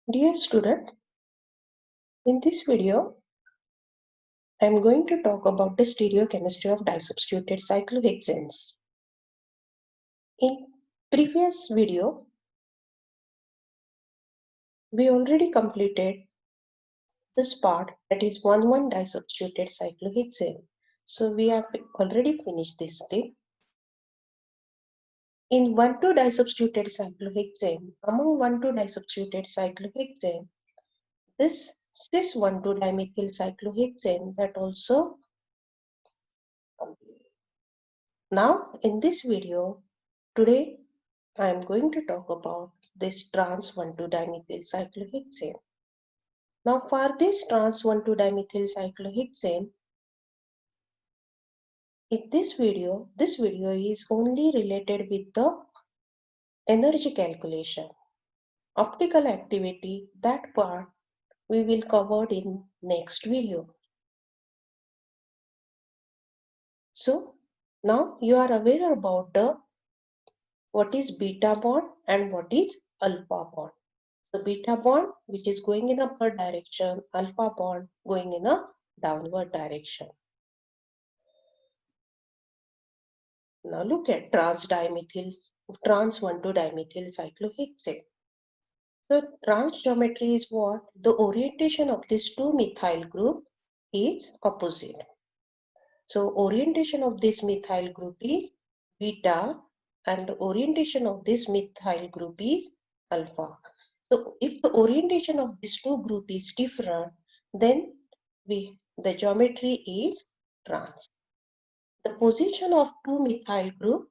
Dear student, in this video, I am going to talk about the stereochemistry of disubstituted cyclohexanes. In previous video, we already completed this part, that is 1,1 disubstituted cyclohexane. So we have already finished this thing. In 1,2 disubstituted cyclohexane, among 1,2 disubstituted cyclohexane, this cis 1,2 dimethyl cyclohexane that also. Now in this video, today I am going to talk about this trans 1,2 dimethyl cyclohexane. Now for this trans 1,2 dimethyl cyclohexane, in this video is only related with the energy calculation. Optical activity, that part we will cover in next video. So now you are aware about what is beta bond and what is alpha bond. So beta bond which is going in upward direction, alpha bond going in a downward direction. Now look at trans 1,2 dimethyl cyclohexane. So trans geometry is what? The orientation of this 2 methyl group is opposite. So orientation of this methyl group is beta and the orientation of this methyl group is alpha. So if the orientation of these two group is different, then the geometry is trans. The position of 2 methyl group,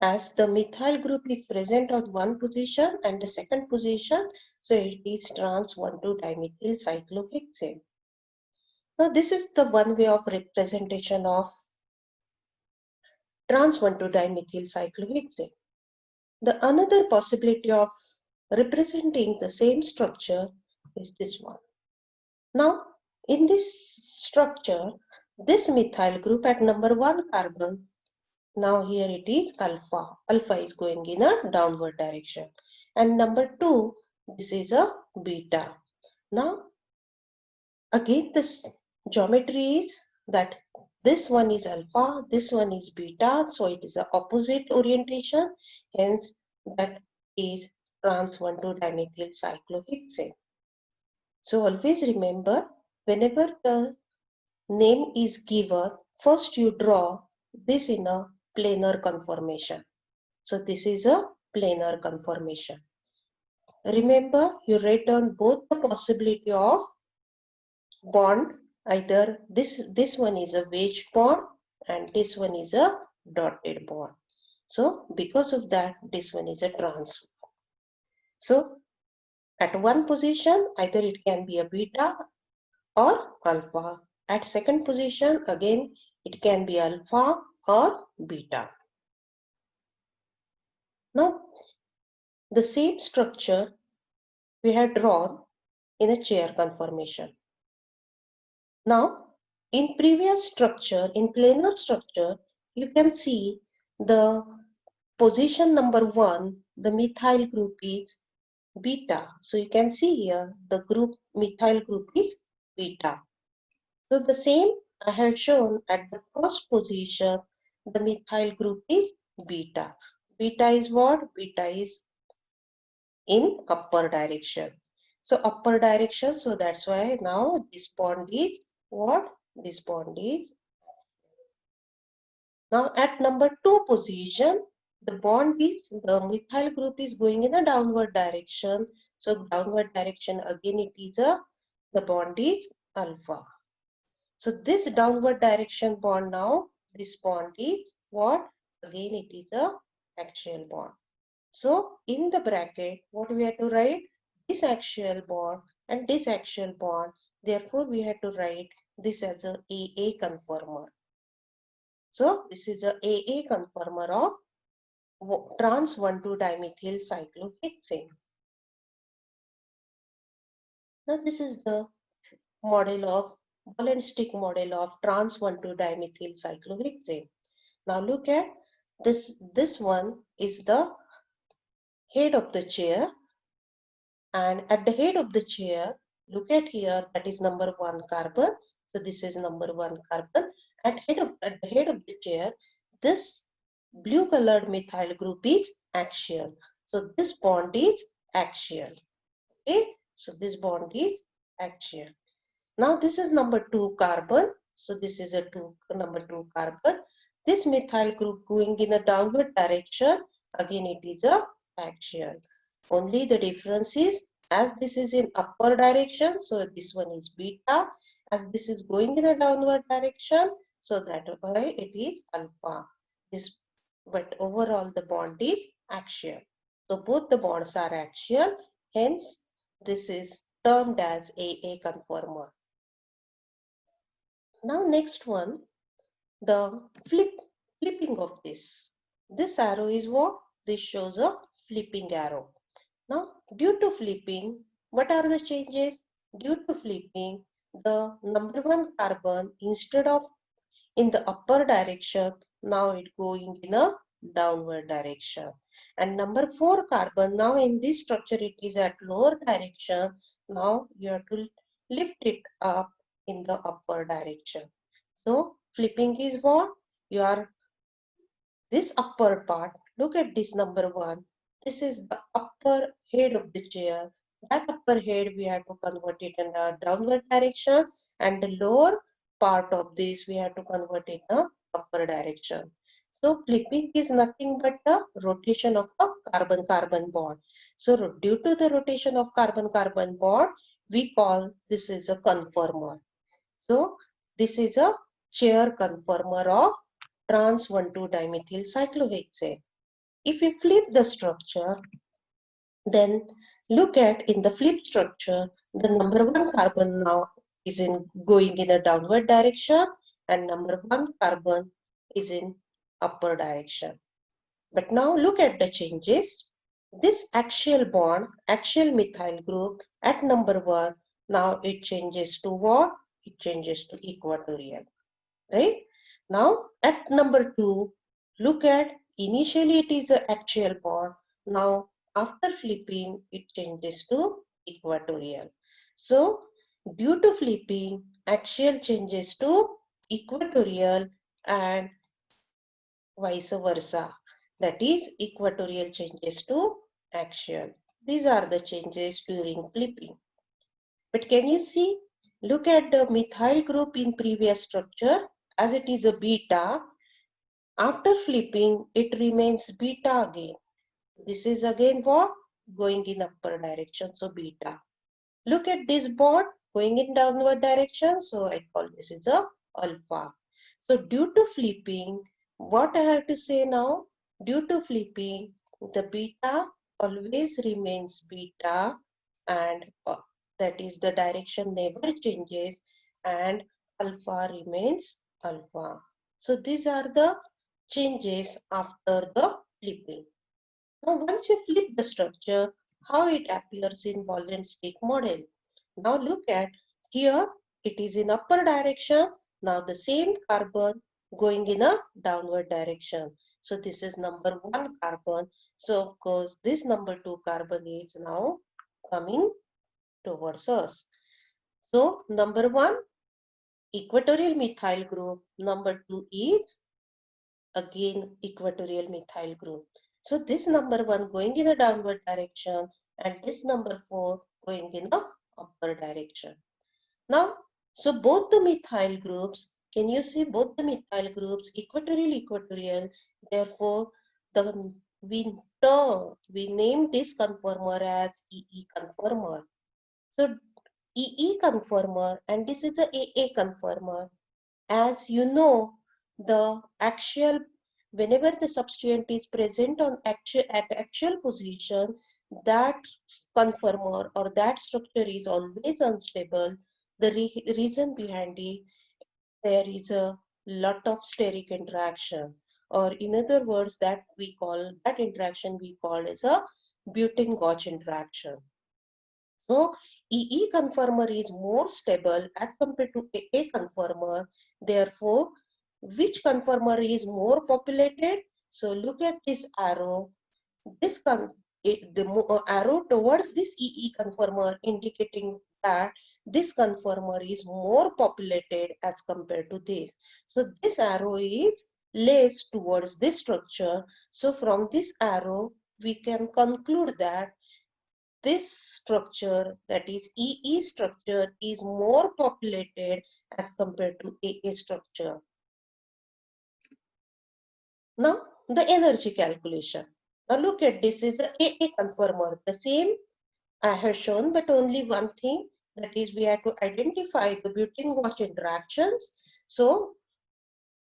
as the methyl group is present on one position and the second position, so it is trans 1,2 dimethyl cyclohexane. Now this is the one way of representation of trans 1,2 dimethyl cyclohexane. The another possibility of representing the same structure is this one. Now in this structure, this methyl group at number 1 carbon, now here it is alpha. Alpha is going in a downward direction. And number 2, this is a beta. Now again this geometry is that this one is alpha, this one is beta. So it is a opposite orientation. Hence that is trans 1,2 dimethyl cyclohexane. So always remember, whenever the name is given, first you draw this in a planar conformation. So this is a planar conformation. Remember, you write down both the possibility of bond, either this one is a wedge bond and this one is a dotted bond. So because of that, this one is a trans. So at one position, either it can be a beta or alpha. At second position, again, it can be alpha or beta. Now, the same structure we had drawn in a chair conformation. Now, in previous structure, in planar structure, you can see the position number 1, the methyl group is beta. So you can see here the methyl group is beta. So the same I have shown at the first position, the methyl group is beta. Beta is what? Beta is in upper direction. So upper direction, so that's why now this bond is what? This bond is. Now at number 2 position, the bond is, the methyl group is going in a downward direction. So downward direction, again it is the bond is alpha. So this downward direction bond now, this bond is what? Again it is a axial bond. So in the bracket, what we have to write? This axial bond and this axial bond. Therefore, we have to write this as a AA conformer. So this is a AA conformer of trans 1,2 dimethyl cyclohexane. Now this is the model of ball and stick model of trans 1,2 dimethyl cyclohexane. Now look at this one is the head of the chair And at the head of the chair, look at here, that is number 1 carbon. So this is number 1 carbon. At the head of the chair, this blue colored methyl group is axial. So this bond is axial. Okay, so this bond is axial. Now this is number 2 carbon. So this is a number 2 carbon. This methyl group going in a downward direction. Again it is a axial. Only the difference is, as this is in upward direction, so this one is beta. As this is going in a downward direction, so that why it is alpha. But overall the bond is axial. So both the bonds are axial. Hence this is termed as AA conformer. Now next one, the flipping of this. This arrow is what? This shows a flipping arrow. Now due to flipping, what are the changes? Due to flipping, the number 1 carbon, instead of in the upper direction, now it going in a downward direction. And number 4 carbon, now in this structure it is at lower direction. Now you have to lift it up in the upper direction. So flipping is what? You are this upper part. Look at this number 1. This is the upper head of the chair. That upper head we have to convert it in a downward direction, and the lower part of this we have to convert it in a upper direction. So flipping is nothing but the rotation of a carbon-carbon bond. So due to the rotation of carbon-carbon bond, we call this is a conformer. So this is a chair conformer of trans 1,2-dimethyl cyclohexane. If we flip the structure, then look at in the flip structure, the number 1 carbon now is going in a downward direction, and number 1 carbon is in upper direction. But now look at the changes. This axial bond, axial methyl group at number 1, now it changes to what? It changes to equatorial, right? Now at number 2, look at, initially it is an axial bond. Now after flipping, it changes to equatorial. So due to flipping, axial changes to equatorial and vice versa. That is, equatorial changes to axial. These are the changes during flipping. But can you see? Look at the methyl group in previous structure. As it is a beta, after flipping, it remains beta again. This is again what? Going in upper direction, so beta. Look at this bond going in downward direction, so I call this is a alpha. So due to flipping, what I have to say now? Due to flipping, the beta always remains beta, and that is the direction never changes, and alpha remains alpha. So these are the changes after the flipping. Now once you flip the structure, how it appears in ball and stick model. Now look at here, it is in upper direction. Now the same carbon going in a downward direction. So this is number 1 carbon. So of course this number 2 carbon is now coming towards us. So number 1 equatorial methyl group, number 2 is again equatorial methyl group. So this number 1 going in a downward direction and this number 4 going in a upward direction. Now, so both the methyl groups, can you see both the methyl groups equatorial, therefore we name this conformer as EE conformer. So EE conformer and this is a AA conformer. As you know, the axial, whenever the substituent is present on at axial position, that conformer or that structure is always unstable. The reason behind it, there is a lot of steric interaction, or in other words, that interaction we call as a Butin-Gauch interaction. So EE conformer is more stable as compared to AA conformer. Therefore, which conformer is more populated? So look at this arrow. This the arrow towards this EE conformer, indicating that this conformer is more populated as compared to this. So this arrow is less towards this structure. So from this arrow, we can conclude that this structure, that is EE structure, is more populated as compared to AA structure. Now the energy calculation. Now look at this is a AA conformer. The same I have shown, but only one thing, that is we have to identify the butane-Gauge interactions. So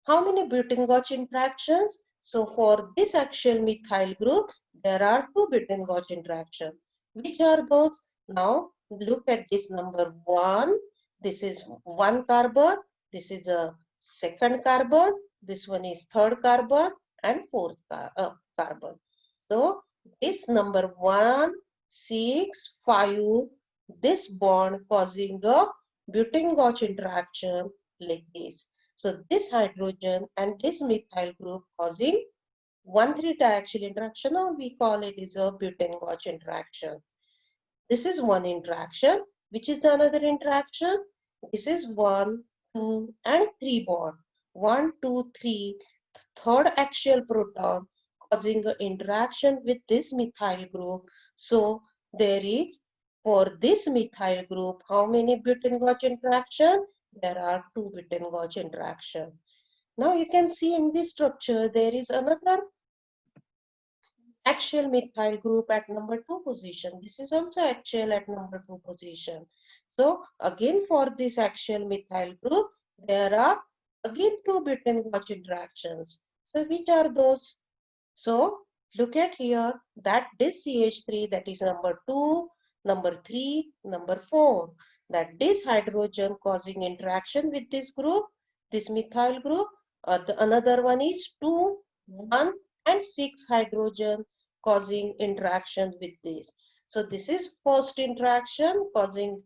how many butane-Gauge interactions? So for this axial methyl group, there are two butane-Gauge interactions. Which are those? Now look at this number 1. This is one carbon. This is a second carbon. This one is third carbon and fourth carbon. So this number 1, 6, 5, this bond causing a butane-Gauge interaction like this. So this hydrogen and this methyl group causing 1,3-diaxial interaction, or we call it is a butane-Gauge interaction. This is one interaction. Which is the another interaction? This is 1, 2 and 3 bond. 1, 2, 3, third axial proton causing an interaction with this methyl group. So there is, for this methyl group, how many butane-Gauge interaction? There are 2 butane-Gauge interaction. Now you can see in this structure there is another axial methyl group at number 2 position. This is also axial at number 2 position. So again for this axial methyl group, there are again 2 butane-Gauge interactions. So which are those? So look at here that this CH3, that is number 2, number 3, number 4, that this hydrogen causing interaction with this group, this methyl group, or the another one is 2, 1 and 6 hydrogen causing interaction with this. So this is first interaction causing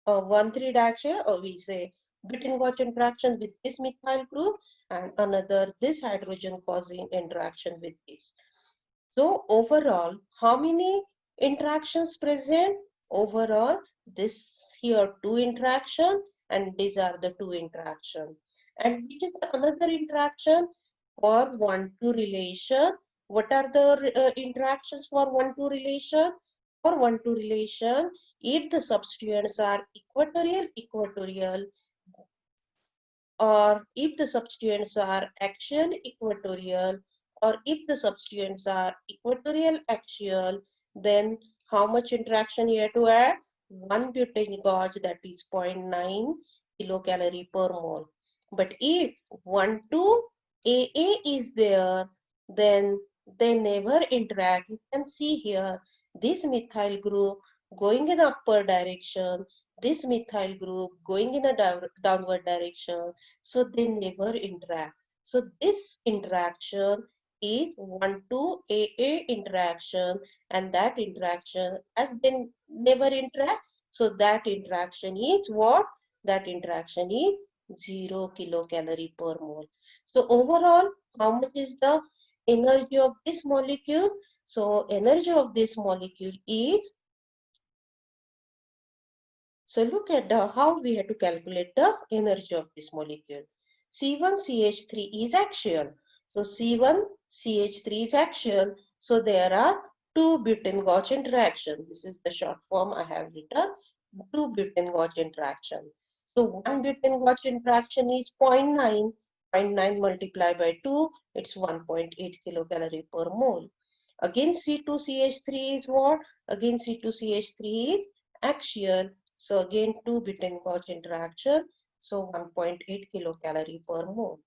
1,3-diaxial, or we say butane-Gauge interaction with this methyl group, and another this hydrogen causing interaction with this. So overall, how many interactions present? Overall, this here 2 interaction, and these are the 2 interaction. And which is the another interaction for 1-2 relation? What are the interactions for 1-2 relation? For 1-2 relation, if the substituents are equatorial, or if the substituents are axial equatorial, or if the substituents are equatorial axial, then how much interaction you have to add? 1 butane-Gauge, that is 0.9 kilocalorie per mole. But if 1,2 AA is there, then they never interact. You can see here this methyl group going in upper direction, this methyl group going in a downward direction, so they never interact. So this interaction is 1-2 AA interaction, and that interaction as they never interact, so that interaction is what? That interaction is 0 kilocalorie per mole. So overall, how much is the energy of this molecule? So energy of this molecule is, so look at how we have to calculate the energy of this molecule. C1CH3 is axial. So C1CH3 is axial. So there are 2 butane-Gauge interaction. This is the short form I have written. 2 butane-Gauge interaction. So 1 butane-Gauge interaction is 0.9. 0.9 multiplied by 2, it's 1.8 kilocalorie per mole. Again C2CH3 is what? Again C2CH3 is axial. So again 2 butane-Gauge interaction. So 1.8 kilocalorie per mole.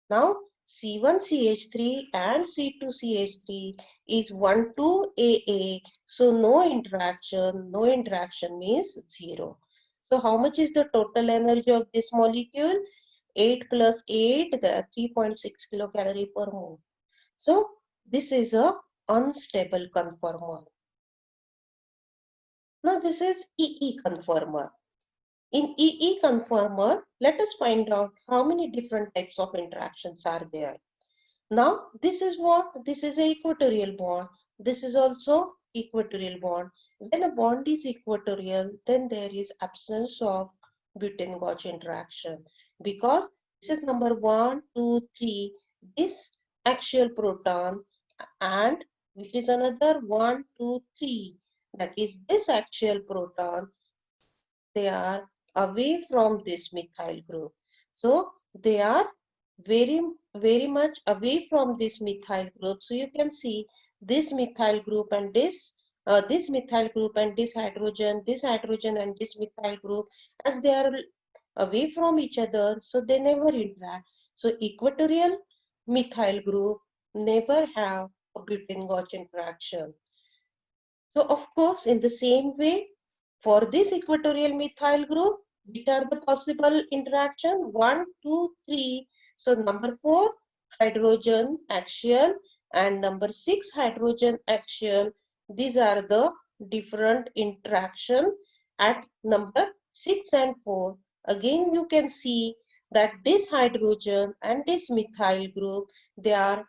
Now C1CH3 and C2CH3 is 1,2 AA. So no interaction. No interaction means 0. So how much is the total energy of this molecule? 8 plus 8, 3.6 kilocalorie per mole. So this is a unstable conformer. Now this is EE conformer. In EE conformer, let us find out how many different types of interactions are there. Now this is what? This is a equatorial bond. This is also equatorial bond. When a bond is equatorial, then there is absence of butane-Gauge interaction, because this is number 1, 2, 3, this axial proton, and which is another 1, 2, 3, that is this axial proton, they are away from this methyl group. So they are very much away from this methyl group. So you can see this methyl group and this methyl group and this hydrogen and this methyl group, as they are away from each other, so they never interact. So equatorial methyl group never have a butane-Gauge interaction. So of course, in the same way, for this equatorial methyl group, which are the possible interaction? 1, 2, 3. So number 4, hydrogen axial, and number 6, hydrogen axial. These are the different interaction at number 6 and 4. Again, you can see that this hydrogen and this methyl group, they are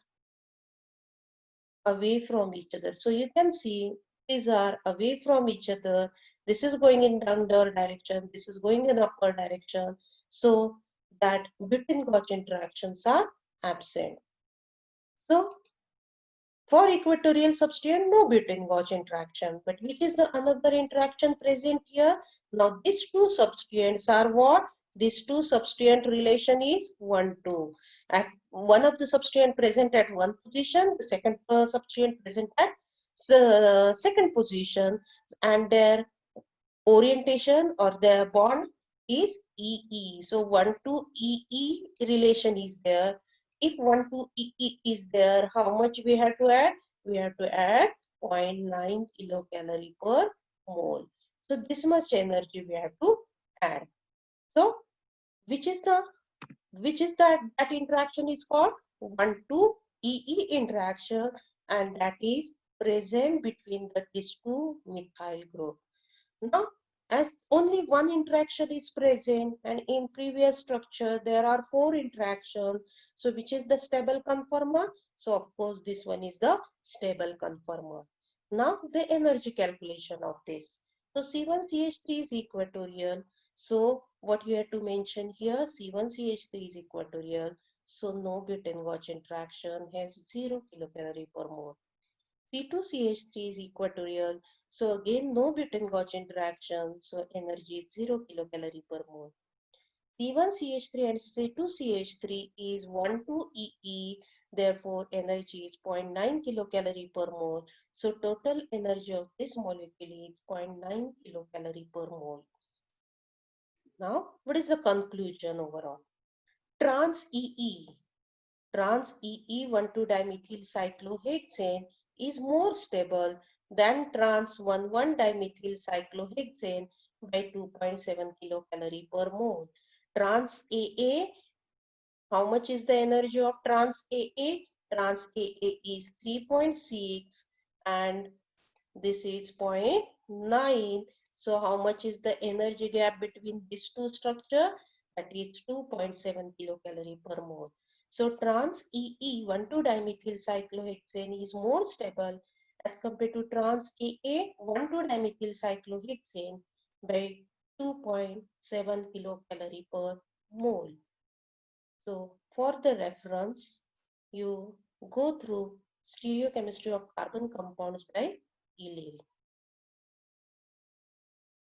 away from each other. So you can see these are away from each other. This is going in downward direction. This is going in upward direction. So that butane-Gauge interactions are absent. So for equatorial substituent, no butane-Gauge interaction. But which is the another interaction present here? Now these two substituents are what? These two substituent relation is 1, 2. At one of the substituent present at one position, the second substituent present at second position, and their orientation or their bond is EE. So 1 to EE relation is there. If 1 to EE is there, how much we have to add? We have to add 0.9 kilocalorie per mole. So this much energy we have to add. So which is that interaction is called 1 to EE interaction, and that is present between these two methyl group. Now, as only one interaction is present, and in previous structure there are 4 interactions, so which is the stable conformer? So of course this one is the stable conformer. Now the energy calculation of this. So C1CH3 is equatorial. So what you have to mention here, C1CH3 is equatorial. So no butane-Gauge interaction, has 0 kilocalorie per mole. C2CH3 is equatorial. So again, no butane-Gauge interaction. So energy is 0 kilocalorie per mole. C1CH3 and C2CH3 is 1 to EE. Therefore, energy is 0.9 kilocalorie per mole. So total energy of this molecule is 0.9 kilocalorie per mole. Now, what is the conclusion overall? Trans-EE Trans-EE 1,2-dimethyl cyclohexane is more stable than trans-1,1-dimethyl cyclohexane by 2.7 kilocalorie per mole. Trans-AA, how much is the energy of trans-AA? Trans-AA is 3.6 and this is 0.9. So how much is the energy gap between these two structure? That is 2.7 kilocalorie per mole. So trans-EE 1,2-dimethyl cyclohexane is more stable as compared to trans-AA 1,2-dimethyl cyclohexane by 2.7 kilocalorie per mole. So for the reference, you go through stereochemistry of carbon compounds by Ely.